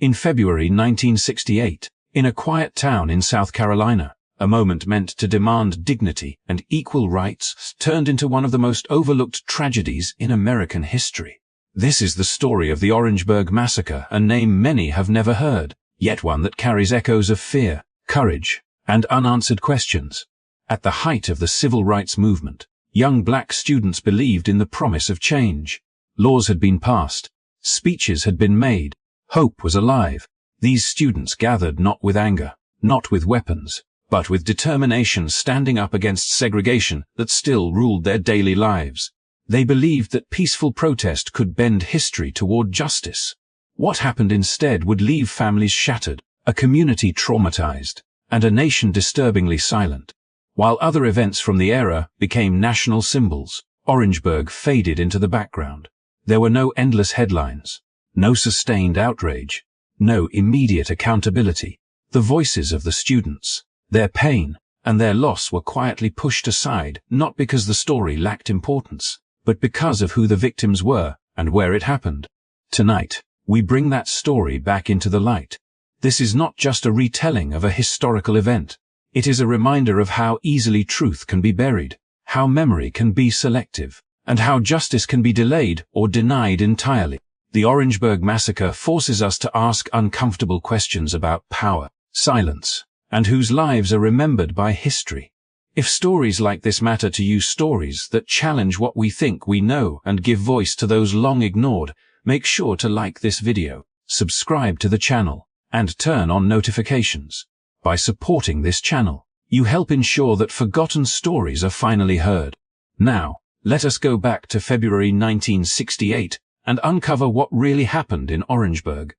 In February 1968, in a quiet town in South Carolina, a moment meant to demand dignity and equal rights turned into one of the most overlooked tragedies in American history. This is the story of the Orangeburg Massacre, a name many have never heard, yet one that carries echoes of fear, courage, and unanswered questions. At the height of the civil rights movement, young black students believed in the promise of change. Laws had been passed, speeches had been made, hope was alive. These students gathered not with anger, not with weapons, but with determination, standing up against segregation that still ruled their daily lives. They believed that peaceful protest could bend history toward justice. What happened instead would leave families shattered, a community traumatized, and a nation disturbingly silent. While other events from the era became national symbols, Orangeburg faded into the background. There were no endless headlines, no sustained outrage, no immediate accountability. The voices of the students, their pain, and their loss were quietly pushed aside, not because the story lacked importance, but because of who the victims were and where it happened. Tonight, we bring that story back into the light. This is not just a retelling of a historical event. It is a reminder of how easily truth can be buried, how memory can be selective, and how justice can be delayed or denied entirely. The Orangeburg Massacre forces us to ask uncomfortable questions about power, silence, and whose lives are remembered by history. If stories like this matter to you, stories that challenge what we think we know and give voice to those long ignored, make sure to like this video, subscribe to the channel, and turn on notifications. By supporting this channel, you help ensure that forgotten stories are finally heard. Now, let us go back to February 1968 and uncover what really happened in Orangeburg.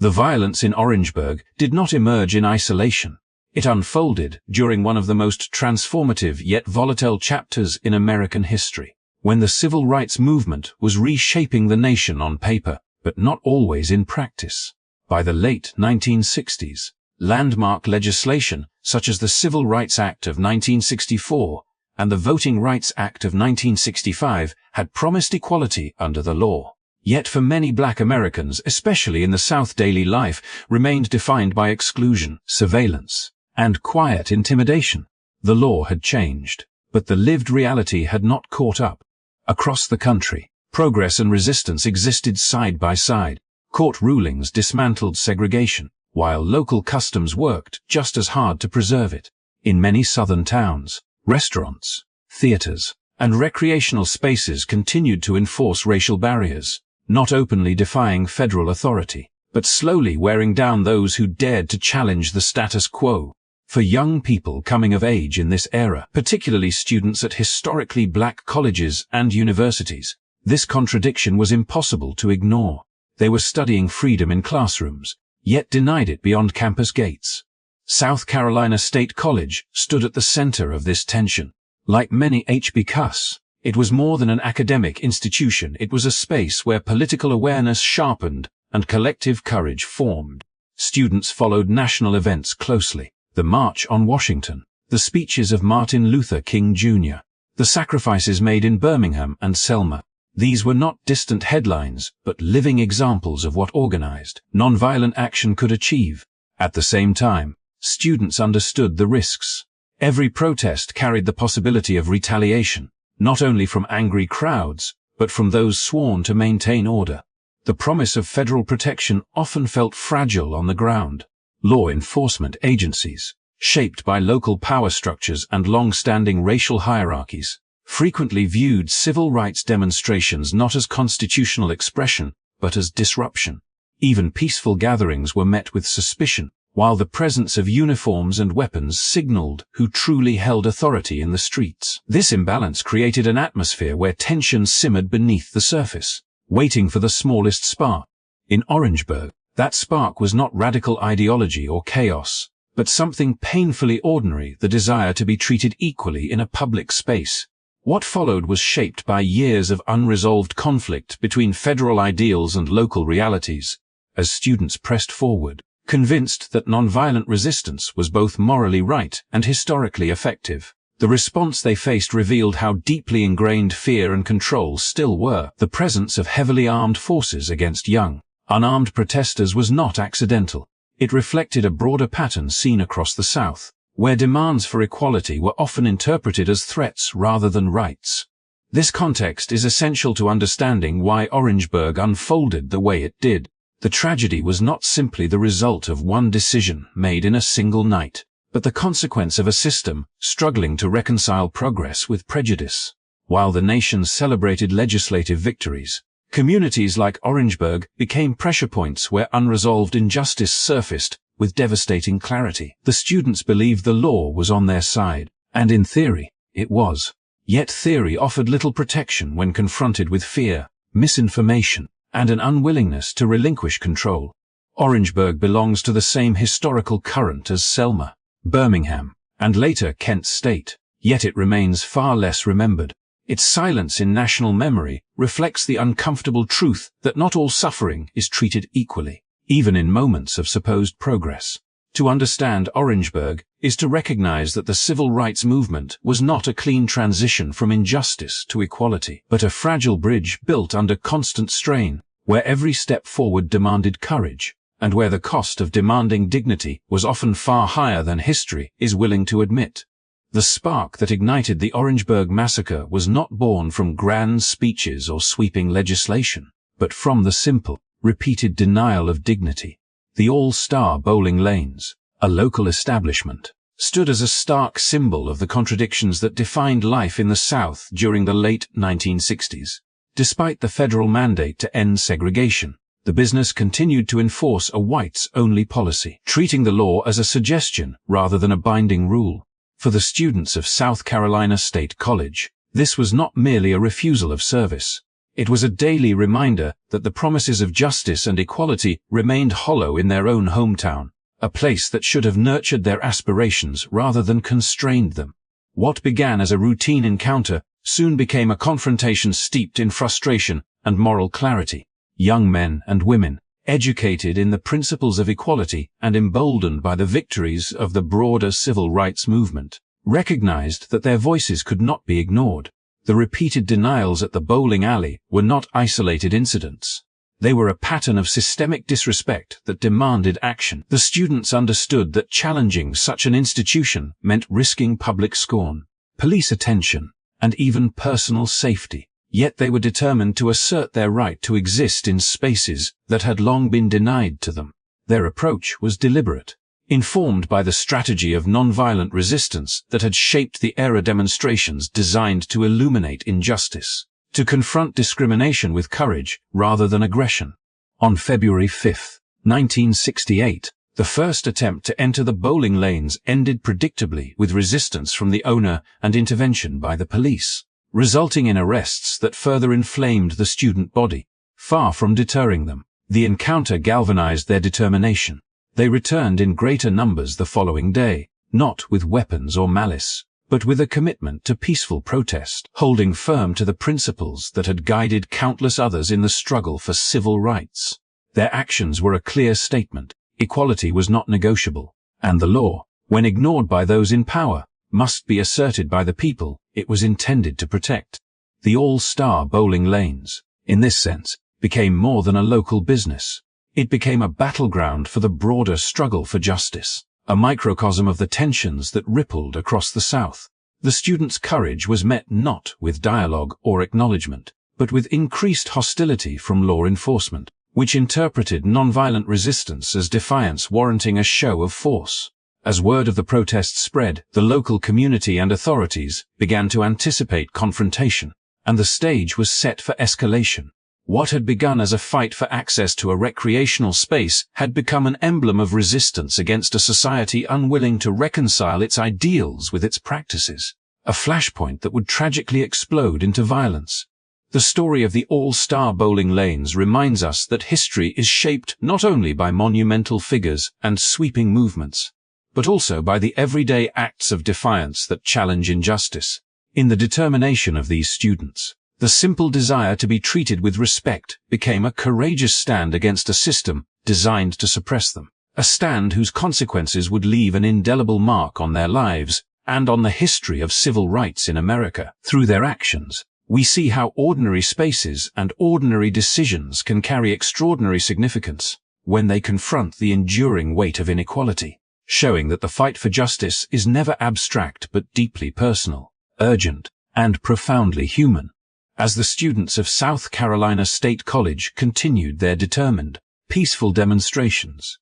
The violence in Orangeburg did not emerge in isolation. It unfolded during one of the most transformative yet volatile chapters in American history, when the civil rights movement was reshaping the nation on paper, but not always in practice. By the late 1960s, landmark legislation such as the Civil Rights Act of 1964 and the Voting Rights Act of 1965 had promised equality under the law. Yet for many black Americans, especially in the South, daily life remained defined by exclusion, surveillance, and quiet intimidation. The law had changed, but the lived reality had not caught up. Across the country, progress and resistance existed side by side. Court rulings dismantled segregation, while local customs worked just as hard to preserve it. In many southern towns, restaurants, theaters, and recreational spaces continued to enforce racial barriers, not openly defying federal authority, but slowly wearing down those who dared to challenge the status quo. For young people coming of age in this era, particularly students at historically black colleges and universities, this contradiction was impossible to ignore. They were studying freedom in classrooms, yet denied it beyond campus gates. South Carolina State College stood at the center of this tension. Like many HBCUs, it was more than an academic institution. It was a space where political awareness sharpened and collective courage formed. Students followed national events closely. The March on Washington, the speeches of Martin Luther King Jr., the sacrifices made in Birmingham and Selma. These were not distant headlines, but living examples of what organized, nonviolent action could achieve. At the same time, students understood the risks. Every protest carried the possibility of retaliation, not only from angry crowds, but from those sworn to maintain order. The promise of federal protection often felt fragile on the ground. Law enforcement agencies, shaped by local power structures and long-standing racial hierarchies, frequently viewed civil rights demonstrations not as constitutional expression, but as disruption. Even peaceful gatherings were met with suspicion, while the presence of uniforms and weapons signaled who truly held authority in the streets. This imbalance created an atmosphere where tension simmered beneath the surface, waiting for the smallest spark. In Orangeburg, that spark was not radical ideology or chaos, but something painfully ordinary: the desire to be treated equally in a public space. What followed was shaped by years of unresolved conflict between federal ideals and local realities. As students pressed forward, convinced that nonviolent resistance was both morally right and historically effective, the response they faced revealed how deeply ingrained fear and control still were. The presence of heavily armed forces against young, unarmed protesters was not accidental. It reflected a broader pattern seen across the South, where demands for equality were often interpreted as threats rather than rights. This context is essential to understanding why Orangeburg unfolded the way it did. The tragedy was not simply the result of one decision made in a single night, but the consequence of a system struggling to reconcile progress with prejudice. While the nation celebrated legislative victories, communities like Orangeburg became pressure points where unresolved injustice surfaced with devastating clarity. The students believed the law was on their side, and in theory, it was. Yet theory offered little protection when confronted with fear, misinformation, and an unwillingness to relinquish control. Orangeburg belongs to the same historical current as Selma, Birmingham, and later Kent State, yet it remains far less remembered. Its silence in national memory reflects the uncomfortable truth that not all suffering is treated equally, even in moments of supposed progress. To understand Orangeburg is to recognize that the civil rights movement was not a clean transition from injustice to equality, but a fragile bridge built under constant strain, where every step forward demanded courage, and where the cost of demanding dignity was often far higher than history is willing to admit. The spark that ignited the Orangeburg Massacre was not born from grand speeches or sweeping legislation, but from the simple, repeated denial of dignity. The All-Star Bowling Lanes, a local establishment, stood as a stark symbol of the contradictions that defined life in the South during the late 1960s. Despite the federal mandate to end segregation, the business continued to enforce a whites-only policy, treating the law as a suggestion rather than a binding rule. For the students of South Carolina State College, this was not merely a refusal of service. It was a daily reminder that the promises of justice and equality remained hollow in their own hometown, a place that should have nurtured their aspirations rather than constrained them. What began as a routine encounter soon became a confrontation steeped in frustration and moral clarity. Young men and women, educated in the principles of equality and emboldened by the victories of the broader civil rights movement, recognized that their voices could not be ignored. The repeated denials at the bowling alley were not isolated incidents. They were a pattern of systemic disrespect that demanded action. The students understood that challenging such an institution meant risking public scorn, police attention, and even personal safety. Yet they were determined to assert their right to exist in spaces that had long been denied to them. Their approach was deliberate, informed by the strategy of nonviolent resistance that had shaped the era demonstrations designed to illuminate injustice, to confront discrimination with courage rather than aggression. On February 5, 1968, the first attempt to enter the bowling lanes ended predictably with resistance from the owner and intervention by the police, resulting in arrests that further inflamed the student body. Far from deterring them, the encounter galvanized their determination. They returned in greater numbers the following day, not with weapons or malice, but with a commitment to peaceful protest, holding firm to the principles that had guided countless others in the struggle for civil rights. Their actions were a clear statement: equality was not negotiable, and the law, when ignored by those in power, must be asserted by the people it was intended to protect. The All-Star Bowling Lanes, in this sense, became more than a local business. It became a battleground for the broader struggle for justice, a microcosm of the tensions that rippled across the South. The students' courage was met not with dialogue or acknowledgement, but with increased hostility from law enforcement, which interpreted nonviolent resistance as defiance warranting a show of force. As word of the protests spread, the local community and authorities began to anticipate confrontation, and the stage was set for escalation. What had begun as a fight for access to a recreational space had become an emblem of resistance against a society unwilling to reconcile its ideals with its practices, a flashpoint that would tragically explode into violence. The story of the All-Star Bowling Lanes reminds us that history is shaped not only by monumental figures and sweeping movements, but also by the everyday acts of defiance that challenge injustice. In the determination of these students, the simple desire to be treated with respect became a courageous stand against a system designed to suppress them, a stand whose consequences would leave an indelible mark on their lives and on the history of civil rights in America. Through their actions, we see how ordinary spaces and ordinary decisions can carry extraordinary significance when they confront the enduring weight of inequality, showing that the fight for justice is never abstract but deeply personal, urgent, and profoundly human. As the students of South Carolina State College continued their determined, peaceful demonstrations,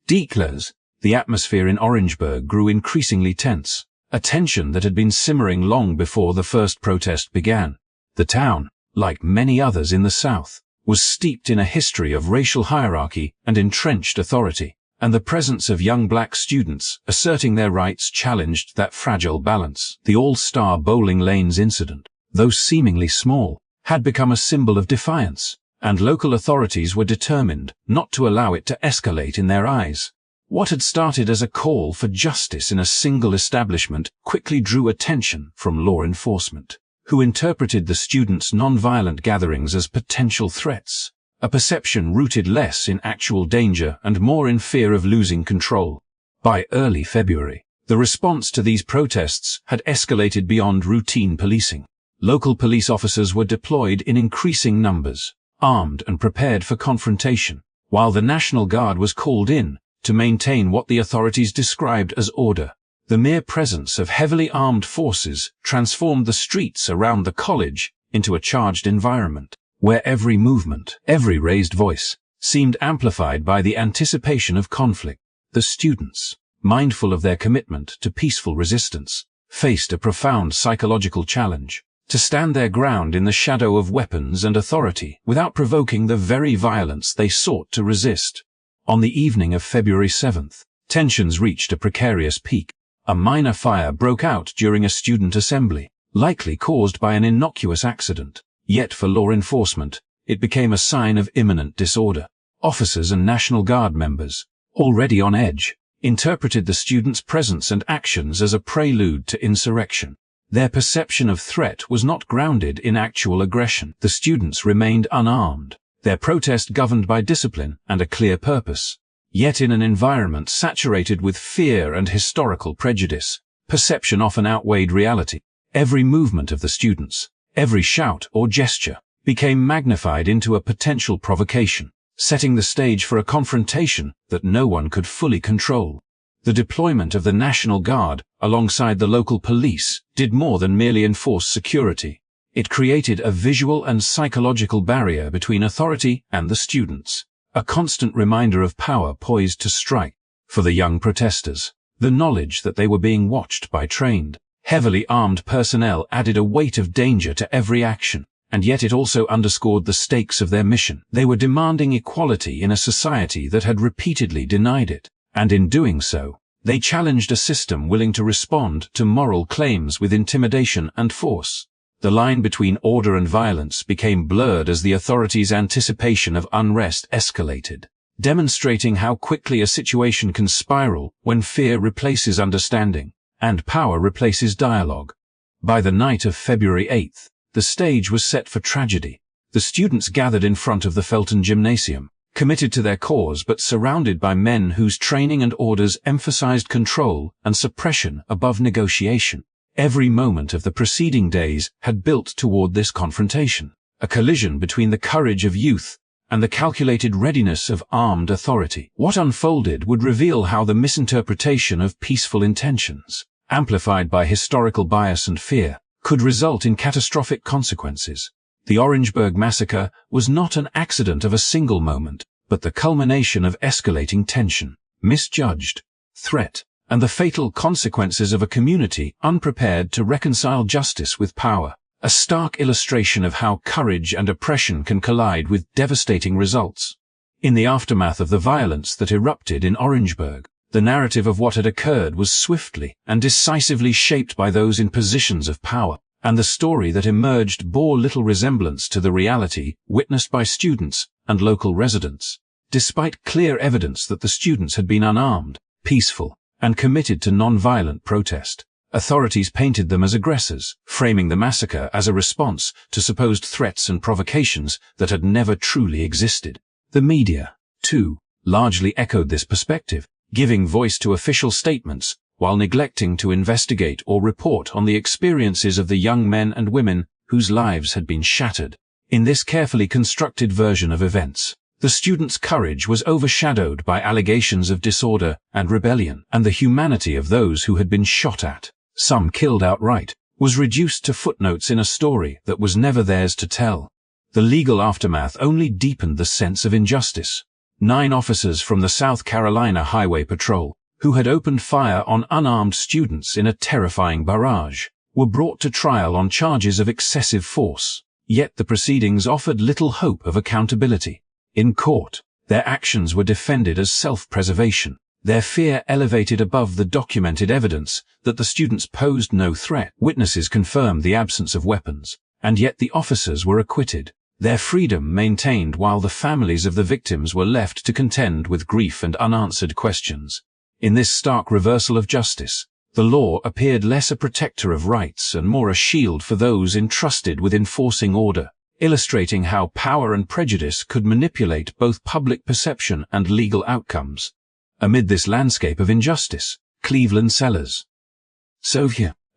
the atmosphere in Orangeburg grew increasingly tense, a tension that had been simmering long before the first protest began. The town, like many others in the South, was steeped in a history of racial hierarchy and entrenched authority, and the presence of young black students asserting their rights challenged that fragile balance. The All-Star Bowling Lanes incident, though seemingly small, had become a symbol of defiance, and local authorities were determined not to allow it to escalate in their eyes. What had started as a call for justice in a single establishment quickly drew attention from law enforcement, who interpreted the students' nonviolent gatherings as potential threats, a perception rooted less in actual danger and more in fear of losing control. By early February, the response to these protests had escalated beyond routine policing. Local police officers were deployed in increasing numbers, armed and prepared for confrontation, while the National Guard was called in to maintain what the authorities described as order. The mere presence of heavily armed forces transformed the streets around the college into a charged environment, where every movement, every raised voice, seemed amplified by the anticipation of conflict. The students, mindful of their commitment to peaceful resistance, faced a profound psychological challenge: to stand their ground in the shadow of weapons and authority without provoking the very violence they sought to resist. On the evening of February 7th, tensions reached a precarious peak. A minor fire broke out during a student assembly, likely caused by an innocuous accident. Yet for law enforcement, it became a sign of imminent disorder. Officers and National Guard members, already on edge, interpreted the students' presence and actions as a prelude to insurrection. Their perception of threat was not grounded in actual aggression. The students remained unarmed, their protest governed by discipline and a clear purpose. Yet in an environment saturated with fear and historical prejudice, perception often outweighed reality. Every movement of the students, every shout or gesture, became magnified into a potential provocation, setting the stage for a confrontation that no one could fully control. The deployment of the National Guard, alongside the local police, did more than merely enforce security. It created a visual and psychological barrier between authority and the students, a constant reminder of power poised to strike. For the young protesters, the knowledge that they were being watched by trained, heavily armed personnel added a weight of danger to every action, and yet it also underscored the stakes of their mission. They were demanding equality in a society that had repeatedly denied it, and in doing so, they challenged a system willing to respond to moral claims with intimidation and force. The line between order and violence became blurred as the authorities' anticipation of unrest escalated, demonstrating how quickly a situation can spiral when fear replaces understanding and power replaces dialogue. By the night of February 8th, the stage was set for tragedy. The students gathered in front of the Felton Gymnasium, committed to their cause but surrounded by men whose training and orders emphasized control and suppression above negotiation. Every moment of the preceding days had built toward this confrontation, a collision between the courage of youth and the calculated readiness of armed authority. What unfolded would reveal how the misinterpretation of peaceful intentions, amplified by historical bias and fear, could result in catastrophic consequences. The Orangeburg Massacre was not an accident of a single moment, but the culmination of escalating tension, misjudged threat, and the fatal consequences of a community unprepared to reconcile justice with power, a stark illustration of how courage and oppression can collide with devastating results. In the aftermath of the violence that erupted in Orangeburg, the narrative of what had occurred was swiftly and decisively shaped by those in positions of power, and the story that emerged bore little resemblance to the reality witnessed by students and local residents. Despite clear evidence that the students had been unarmed, peaceful, and committed to non-violent protest, authorities painted them as aggressors, framing the massacre as a response to supposed threats and provocations that had never truly existed. The media, too, largely echoed this perspective, giving voice to official statements while neglecting to investigate or report on the experiences of the young men and women who whose lives had been shattered. In this carefully constructed version of events, the students' courage was overshadowed by allegations of disorder and rebellion, and the humanity of those who had been shot at, some killed outright, was reduced to footnotes in a story that was never theirs to tell. The legal aftermath only deepened the sense of injustice. 9 officers from the South Carolina Highway Patrol, who had opened fire on unarmed students in a terrifying barrage, were brought to trial on charges of excessive force. Yet the proceedings offered little hope of accountability. In court, their actions were defended as self-preservation, their fear elevated above the documented evidence that the students posed no threat. Witnesses confirmed the absence of weapons, and yet the officers were acquitted, their freedom maintained while the families of the victims were left to contend with grief and unanswered questions. In this stark reversal of justice, the law appeared less a protector of rights and more a shield for those entrusted with enforcing order, illustrating how power and prejudice could manipulate both public perception and legal outcomes. Amid this landscape of injustice, Cleveland Sellers,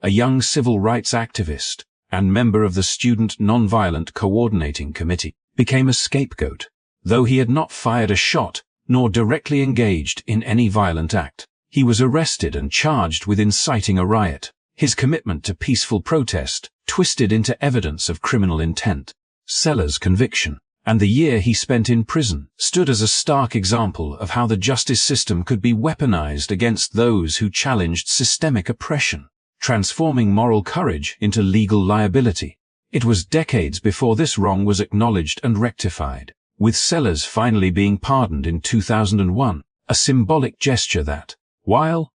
a young civil rights activist and member of the Student Nonviolent Coordinating Committee, became a scapegoat. Though he had not fired a shot nor directly engaged in any violent act, he was arrested and charged with inciting a riot. His commitment to peaceful protest twisted into evidence of criminal intent. Sellers' conviction, and the year he spent in prison, stood as a stark example of how the justice system could be weaponized against those who challenged systemic oppression, transforming moral courage into legal liability. It was decades before this wrong was acknowledged and rectified, with Sellers finally being pardoned in 2001, a symbolic gesture that, while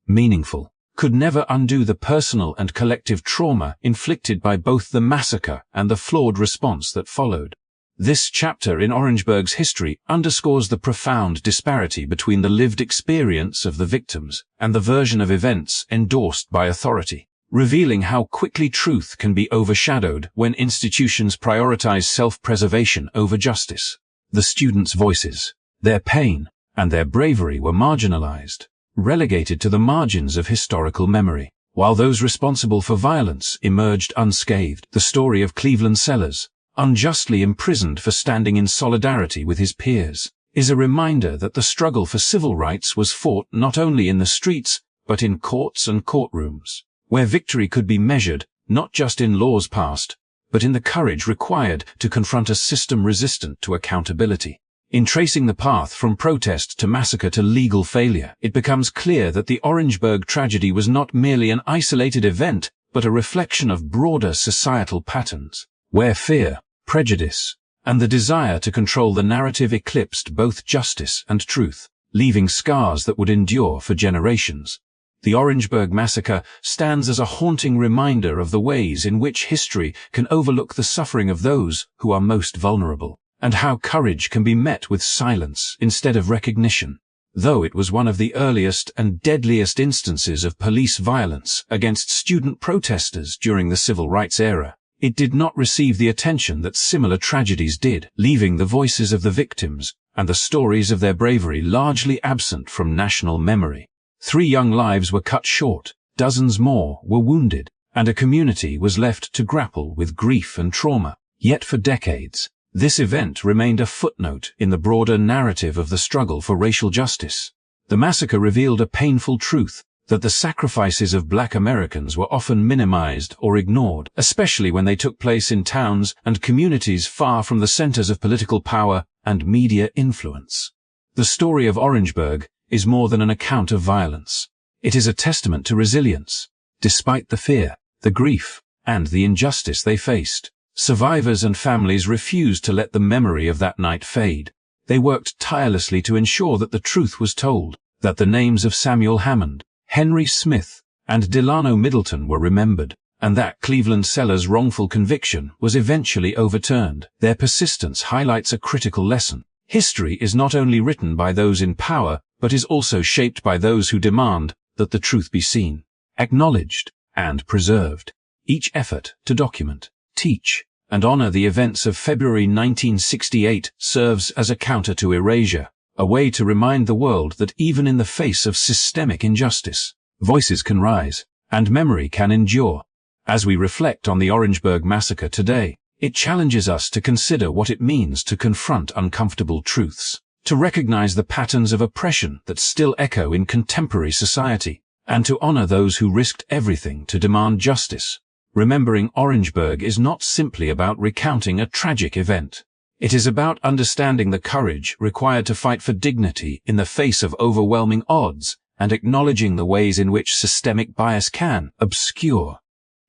meaningful, could never undo the personal and collective trauma inflicted by both the massacre and the flawed response that followed. This chapter in Orangeburg's history underscores the profound disparity between the lived experience of the victims and the version of events endorsed by authority, revealing how quickly truth can be overshadowed when institutions prioritize self-preservation over justice. The students' voices, their pain, and their bravery were marginalized, relegated to the margins of historical memory, while those responsible for violence emerged unscathed. The story of Cleveland Sellers, unjustly imprisoned for standing in solidarity with his peers, is a reminder that the struggle for civil rights was fought not only in the streets, but in courts and courtrooms, where victory could be measured not just in laws passed, but in the courage required to confront a system resistant to accountability. In tracing the path from protest to massacre to legal failure, it becomes clear that the Orangeburg tragedy was not merely an isolated event, but a reflection of broader societal patterns, where fear, prejudice, and the desire to control the narrative eclipsed both justice and truth, leaving scars that would endure for generations. The Orangeburg Massacre stands as a haunting reminder of the ways in which history can overlook the suffering of those who are most vulnerable, and how courage can be met with silence instead of recognition. Though it was one of the earliest and deadliest instances of police violence against student protesters during the civil rights era, it did not receive the attention that similar tragedies did, leaving the voices of the victims and the stories of their bravery largely absent from national memory. 3 young lives were cut short, dozens more were wounded, and a community was left to grapple with grief and trauma. Yet for decades, this event remained a footnote in the broader narrative of the struggle for racial justice. The massacre revealed a painful truth, that the sacrifices of Black Americans were often minimized or ignored, especially when they took place in towns and communities far from the centers of political power and media influence. The story of Orangeburg is more than an account of violence. It is a testament to resilience. Despite the fear, the grief, and the injustice they faced, survivors and families refused to let the memory of that night fade. They worked tirelessly to ensure that the truth was told, that the names of Samuel Hammond, Henry Smith, and Delano Middleton were remembered, and that Cleveland Sellers' wrongful conviction was eventually overturned. Their persistence highlights a critical lesson. History is not only written by those in power, but is also shaped by those who demand that the truth be seen, acknowledged, and preserved. Each effort to document, teach, and honor the events of February 1968 serves as a counter to erasure, a way to remind the world that even in the face of systemic injustice, voices can rise, and memory can endure. As we reflect on the Orangeburg Massacre today, it challenges us to consider what it means to confront uncomfortable truths, to recognize the patterns of oppression that still echo in contemporary society, and to honor those who risked everything to demand justice. Remembering Orangeburg is not simply about recounting a tragic event. It is about understanding the courage required to fight for dignity in the face of overwhelming odds and acknowledging the ways in which systemic bias can obscure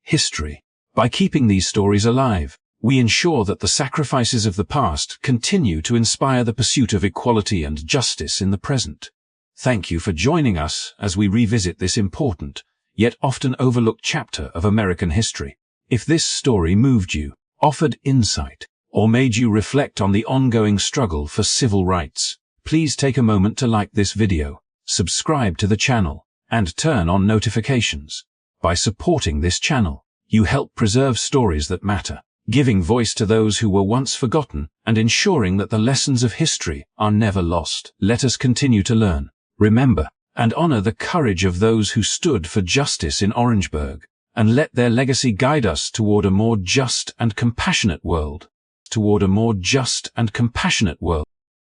history. By keeping these stories alive, we ensure that the sacrifices of the past continue to inspire the pursuit of equality and justice in the present. Thank you for joining us as we revisit this important, yet often overlooked chapter of American history. If this story moved you, offered insight, or made you reflect on the ongoing struggle for civil rights, please take a moment to like this video, subscribe to the channel, and turn on notifications. By supporting this channel, you help preserve stories that matter, giving voice to those who were once forgotten and ensuring that the lessons of history are never lost. Let us continue to learn, remember, and honor the courage of those who stood for justice in Orangeburg, and let their legacy guide us toward a more just and compassionate world.